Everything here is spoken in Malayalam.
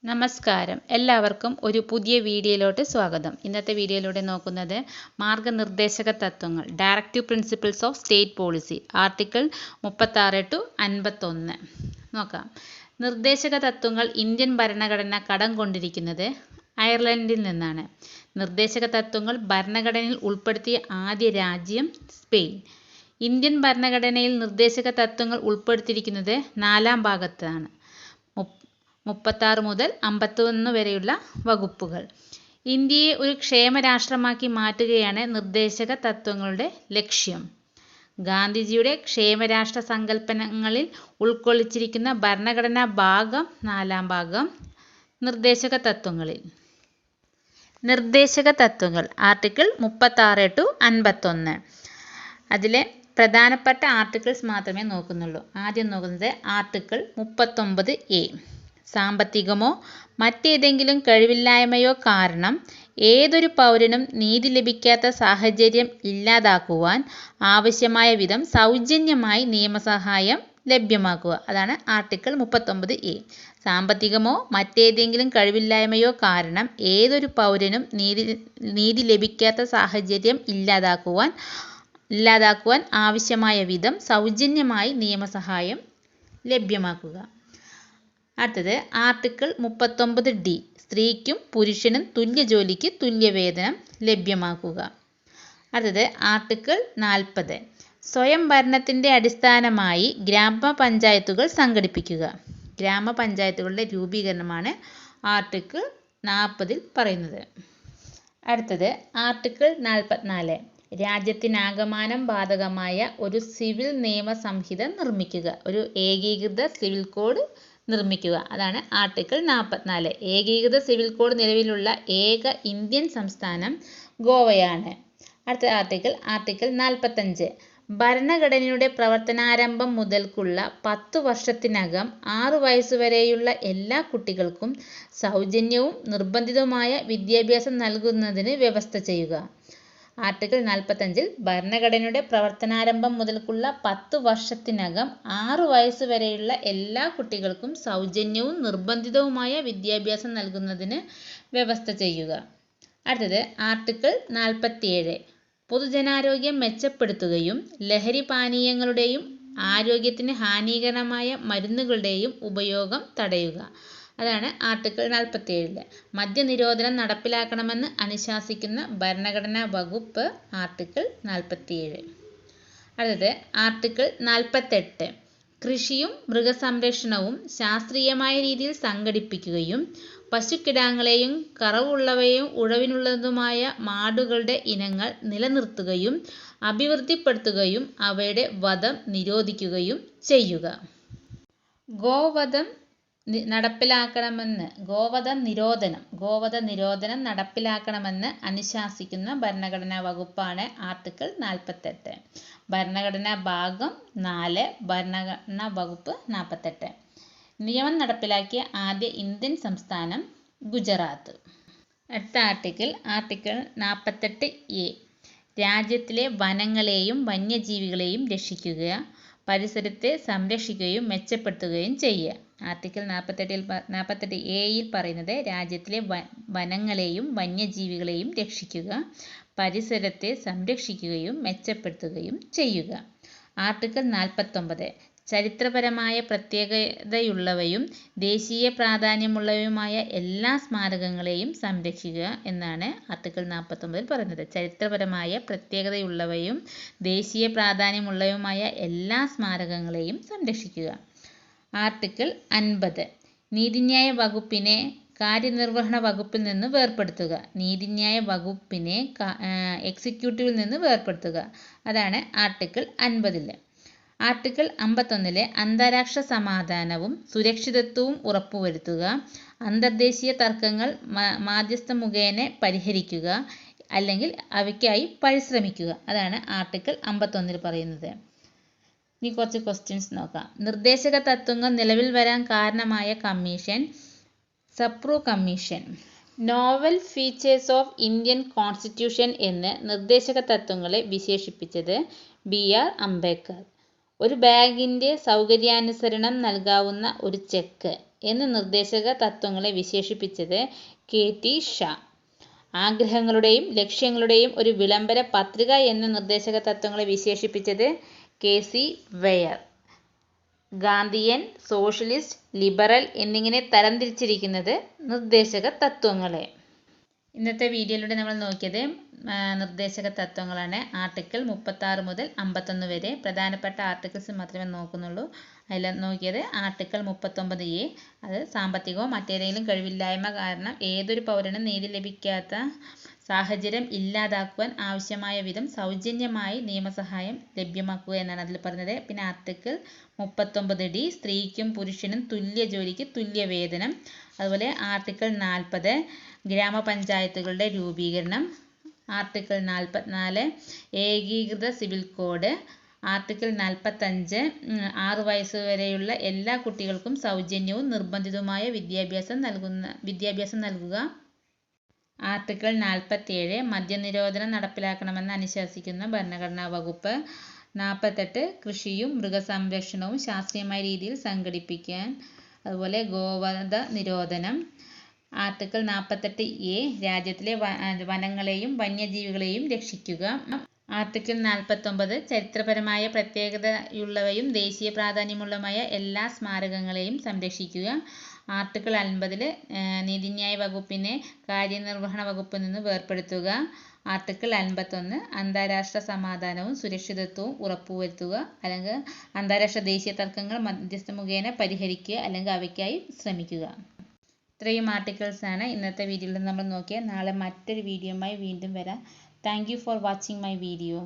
നമസ്കാരം, എല്ലാവർക്കും ഒരു പുതിയ വീഡിയോയിലോട്ട് സ്വാഗതം. ഇന്നത്തെ വീഡിയോയിലൂടെ നോക്കുന്നത് മാർഗനിർദ്ദേശക തത്വങ്ങൾ, directive principles of state policy, article 36 to 51 നോക്കാം. നിർദ്ദേശക തത്വങ്ങൾ ഇന്ത്യൻ ഭരണഘടന കടം കൊണ്ടിരിക്കുന്നത് അയർലൻഡിൽ നിന്നാണ്. നിർദ്ദേശക തത്വങ്ങൾ ഭരണഘടനയിൽ ഉൾപ്പെടുത്തിയ ആദ്യ രാജ്യം സ്പെയിൻ. ഇന്ത്യൻ ഭരണഘടനയിൽ നിർദ്ദേശക തത്വങ്ങൾ ഉൾപ്പെടുത്തിയിരിക്കുന്നത് 4-ാം ഭാഗത്താണ്. 36 മുതൽ 51 വരെയുള്ള വകുപ്പുകൾ. ഇന്ത്യയെ ഒരു ക്ഷേമരാഷ്ട്രമാക്കി മാറ്റുകയാണ് നിർദ്ദേശക തത്വങ്ങളുടെ ലക്ഷ്യം. ഗാന്ധിജിയുടെ ക്ഷേമരാഷ്ട്ര സങ്കല്പനങ്ങളിൽ ഉൾക്കൊള്ളിച്ചിരിക്കുന്ന ഭരണഘടനാ ഭാഗം 4-ാം ഭാഗം നിർദ്ദേശക തത്വങ്ങളിൽ. നിർദ്ദേശക തത്വങ്ങൾ ആർട്ടിക്കിൾ 36 to 51. അതിലെ പ്രധാനപ്പെട്ട ആർട്ടിക്കിൾസ് മാത്രമേ നോക്കുന്നുള്ളൂ. ആദ്യം നോക്കുന്നത് ആർട്ടിക്കിൾ 39A. സാമ്പത്തികമോ മറ്റേതെങ്കിലും കഴിവില്ലായ്മയോ കാരണം ഏതൊരു പൗരനും നീതി ലഭിക്കാത്ത സാഹചര്യം ഇല്ലാതാക്കുവാൻ ആവശ്യമായ വിധം സൗജന്യമായി നിയമസഹായം ലഭ്യമാക്കുക. അതാണ് ആർട്ടിക്കിൾ 39A. സാമ്പത്തികമോ മറ്റേതെങ്കിലും കഴിവില്ലായ്മയോ കാരണം ഏതൊരു പൗരനും നീതി ലഭിക്കാത്ത സാഹചര്യം ഇല്ലാതാക്കുവാൻ ആവശ്യമായ വിധം സൗജന്യമായി നിയമസഹായം ലഭ്യമാക്കുക. അടുത്തത് ആർട്ടിക്കിൾ 39D. സ്ത്രീക്കും പുരുഷനും തുല്യ ജോലിക്ക് തുല്യവേതനം ലഭ്യമാക്കുക. അടുത്തത് ആർട്ടിക്കിൾ 40. സ്വയം ഭരണത്തിൻ്റെ അടിസ്ഥാനമായി ഗ്രാമപഞ്ചായത്തുകൾ സംഘടിപ്പിക്കുക. ഗ്രാമപഞ്ചായത്തുകളുടെ രൂപീകരണമാണ് ആർട്ടിക്കിൾ 40 പറയുന്നത്. അടുത്തത് ആർട്ടിക്കിൾ 44. രാജ്യത്തിനാകമാനം ബാധകമായ ഒരു സിവിൽ നിയമ സംഹിത നിർമ്മിക്കുക. ഒരു ഏകീകൃത സിവിൽ കോഡ് നിർമ്മിക്കുക. അതാണ് ആർട്ടിക്കിൾ 44. ഏകീകൃത സിവിൽ കോഡ് നിലവിലുള്ള ഏക ഇന്ത്യൻ സംസ്ഥാനം ഗോവയാണ്. അടുത്ത ആർട്ടിക്കിൾ 45. ഭരണഘടനയുടെ പ്രവർത്തനാരംഭം മുതൽക്കുള്ള 10 വർഷത്തിനകം 6 വയസ്സുവരെയുള്ള എല്ലാ കുട്ടികൾക്കും സൗജന്യവും നിർബന്ധിതവുമായ വിദ്യാഭ്യാസം നൽകുന്നതിന് വ്യവസ്ഥ ചെയ്യുക. ആർട്ടിക്കിൾ 45 ഭരണഘടനയുടെ പ്രവർത്തനാരംഭം മുതൽക്കുള്ള 10 വർഷത്തിനകം 6 വയസ്സുവരെയുള്ള എല്ലാ കുട്ടികൾക്കും സൗജന്യവും നിർബന്ധിതവുമായ വിദ്യാഭ്യാസം നൽകുന്നതിന് വ്യവസ്ഥ ചെയ്യുക. അടുത്തത് ആർട്ടിക്കിൾ 47. പൊതുജനാരോഗ്യം മെച്ചപ്പെടുത്തുകയും ലഹരി പാനീയങ്ങളുടെയും ആരോഗ്യത്തിന് ഹാനികരമായ മരുന്നുകളുടെയും ഉപയോഗം തടയുക. അതാണ് ആർട്ടിക്കിൾ 47. മദ്യനിരോധനം നടപ്പിലാക്കണമെന്ന് അനുശാസിക്കുന്ന ഭരണഘടനാ വകുപ്പ് ആർട്ടിക്കിൾ 47. അടുത്തത് ആർട്ടിക്കിൾ 48. കൃഷിയും മൃഗസംരക്ഷണവും ശാസ്ത്രീയമായ രീതിയിൽ സംഘടിപ്പിക്കുകയും പശുക്കിടാങ്ങളെയും കറവുള്ളവയും ഉഴവിനുള്ളതുമായ മാടുകളുടെ ഇനങ്ങൾ നിലനിർത്തുകയും അഭിവൃദ്ധിപ്പെടുത്തുകയും അവയുടെ വധം നിരോധിക്കുകയും ചെയ്യുക. ഗോവധ നിരോധനം നടപ്പിലാക്കണമെന്ന് അനുശാസിക്കുന്ന ഭരണഘടനാ വകുപ്പാണ് ആർട്ടിക്കിൾ 48. ഭരണഘടനാ ഭാഗം 4, ഭരണഘടനാ വകുപ്പ് 48. നിയമം നടപ്പിലാക്കിയ ആദ്യ ഇന്ത്യൻ സംസ്ഥാനം ഗുജറാത്ത്. അടുത്ത ആർട്ടിക്കിൾ 48A. രാജ്യത്തിലെ വനങ്ങളെയും വന്യജീവികളെയും രക്ഷിക്കുക, പരിസരത്തെ സംരക്ഷിക്കുകയും മെച്ചപ്പെടുത്തുകയും ചെയ്യുക. ആർട്ടിക്കിൾ 48A പറയുന്നത് രാജ്യത്തിലെ വനങ്ങളെയും വന്യജീവികളെയും രക്ഷിക്കുക, പരിസരത്തെ സംരക്ഷിക്കുകയും മെച്ചപ്പെടുത്തുകയും ചെയ്യുക. ആർട്ടിക്കിൾ 49. ചരിത്രപരമായ പ്രത്യേകതയുള്ളവയും ദേശീയ പ്രാധാന്യമുള്ളവയുമായ എല്ലാ സ്മാരകങ്ങളെയും സംരക്ഷിക്കുക എന്നാണ് ആർട്ടിക്കിൾ 49 പറയുന്നത്. ചരിത്രപരമായ പ്രത്യേകതയുള്ളവയും ദേശീയ പ്രാധാന്യമുള്ളവയുമായ എല്ലാ സ്മാരകങ്ങളെയും സംരക്ഷിക്കുക. ആർട്ടിക്കിൾ 50. നീതിന്യായ വകുപ്പിനെ കാര്യനിർവഹണ വകുപ്പിൽ നിന്ന് വേർപെടുത്തുക. നീതിന്യായ വകുപ്പിനെ എക്സിക്യൂട്ടീവിൽ നിന്ന് വേർപെടുത്തുക. അതാണ് ആർട്ടിക്കിൾ 50. ആർട്ടിക്കിൾ 51. അന്താരാഷ്ട്ര സമാധാനവും സുരക്ഷിതത്വവും ഉറപ്പുവരുത്തുക. അന്തർദേശീയ തർക്കങ്ങൾ മാധ്യസ്ഥ മുഖേന പരിഹരിക്കുക അല്ലെങ്കിൽ അവയ്ക്കായി പരിശ്രമിക്കുക. അതാണ് ആർട്ടിക്കിൾ 51 പറയുന്നത്. ഇനി കുറച്ച് ക്വസ്റ്റ്യൻസ് നോക്കാം. നിർദ്ദേശക തത്വങ്ങൾ നിലവിൽ വരാൻ കാരണമായ commission Sapru commission. Novel features of Indian constitution എന്ന് നിർദ്ദേശക തത്വങ്ങളെ വിശേഷിപ്പിച്ചത് BR അംബേദ്കർ. ഒരു ബാങ്കിൻ്റെ സൗകര്യാനുസരണം നൽകാവുന്ന ഒരു ചെക്ക് എന്ന് നിർദ്ദേശക തത്വങ്ങളെ വിശേഷിപ്പിച്ചത് കെ.ടി. ഷാ. ആഗ്രഹങ്ങളുടെയും ലക്ഷ്യങ്ങളുടെയും ഒരു വിളംബര പത്രിക എന്ന നിർദ്ദേശക തത്വങ്ങളെ വിശേഷിപ്പിച്ചത് K C. Wheare. Gandhian, socialist, liberal എന്നിങ്ങനെ തരംതിരിച്ചിരിക്കുന്നത് നിർദ്ദേശക തത്വങ്ങളെ. ഇന്നത്തെ വീഡിയോയിലൂടെ നമ്മൾ നോക്കിയത് നിർദ്ദേശക തത്വങ്ങളാണ്. ആർട്ടിക്കിൾ 36 മുതൽ 51 വരെ പ്രധാനപ്പെട്ട ആർട്ടിക്കിൾസ് മാത്രമേ നോക്കുന്നുള്ളൂ. അതിൽ നോക്കിയത് ആർട്ടിക്കിൾ 39A, അത് സാമ്പത്തികമോ മറ്റേതെങ്കിലും കഴിവില്ലായ്മ കാരണം ഏതൊരു പൗരനും നീതി ലഭിക്കാത്ത സാഹചര്യം ഇല്ലാതാക്കുവാൻ ആവശ്യമായ വിധം സൗജന്യമായി നിയമസഹായം ലഭ്യമാക്കുക എന്നാണ് അതിൽ പറഞ്ഞത്. പിന്നെ ആർട്ടിക്കിൾ 39D, സ്ത്രീക്കും പുരുഷനും തുല്യ ജോലിക്ക് തുല്യ വേതനം. അതുപോലെ ആർട്ടിക്കിൾ 40, ഗ്രാമപഞ്ചായത്തുകളുടെ രൂപീകരണം. ആർട്ടിക്കിൾ 44, ഏകീകൃത സിവിൽ കോഡ്. ആർട്ടിക്കിൾ 45, 6 വയസ്സുവരെയുള്ള എല്ലാ കുട്ടികൾക്കും സൗജന്യവും നിർബന്ധിതവുമായ വിദ്യാഭ്യാസം നൽകുക. ആർട്ടിക്കിൾ 47, മദ്യനിരോധനം നടപ്പിലാക്കണമെന്ന് അനുശാസിക്കുന്ന ഭരണഘടനാ വകുപ്പ്. 48, കൃഷിയും മൃഗസംരക്ഷണവും ശാസ്ത്രീയമായ രീതിയിൽ സംഘടിപ്പിക്കാൻ. അതുപോലെ ഗോവധ നിരോധനം. ആർട്ടിക്കിൾ 48A, രാജ്യത്തിലെ വനങ്ങളെയും വന്യജീവികളെയും രക്ഷിക്കുക. ആർട്ടിക്കിൾ 49, ചരിത്രപരമായ പ്രത്യേകതയുള്ളവയും ദേശീയ പ്രാധാന്യമുള്ളതുമായ എല്ലാ സ്മാരകങ്ങളെയും സംരക്ഷിക്കുക. ആർട്ടിക്കിൾ 50, നീതിന്യായ വകുപ്പിനെ കാര്യനിർവഹണ വകുപ്പിൽ നിന്ന് വേർപെടുത്തുക. ആർട്ടിക്കിൾ 51, അന്താരാഷ്ട്ര സമാധാനവും സുരക്ഷിതത്വവും ഉറപ്പുവരുത്തുക, അല്ലെങ്കിൽ അന്താരാഷ്ട്ര ദേശീയ തർക്കങ്ങൾ മധ്യസ്ഥ മുഖേന പരിഹരിക്കുക, അല്ലെങ്കിൽ അവയ്ക്കായി ശ്രമിക്കുക. ഇത്രയും ആർട്ടിക്കിൾസാണ് ഇന്നത്തെ വീഡിയോയിൽ നമ്മൾ നോക്കിയത്. നാളെ മറ്റൊരു വീഡിയോയുമായി വീണ്ടും വരാം. Thank you for watching my video.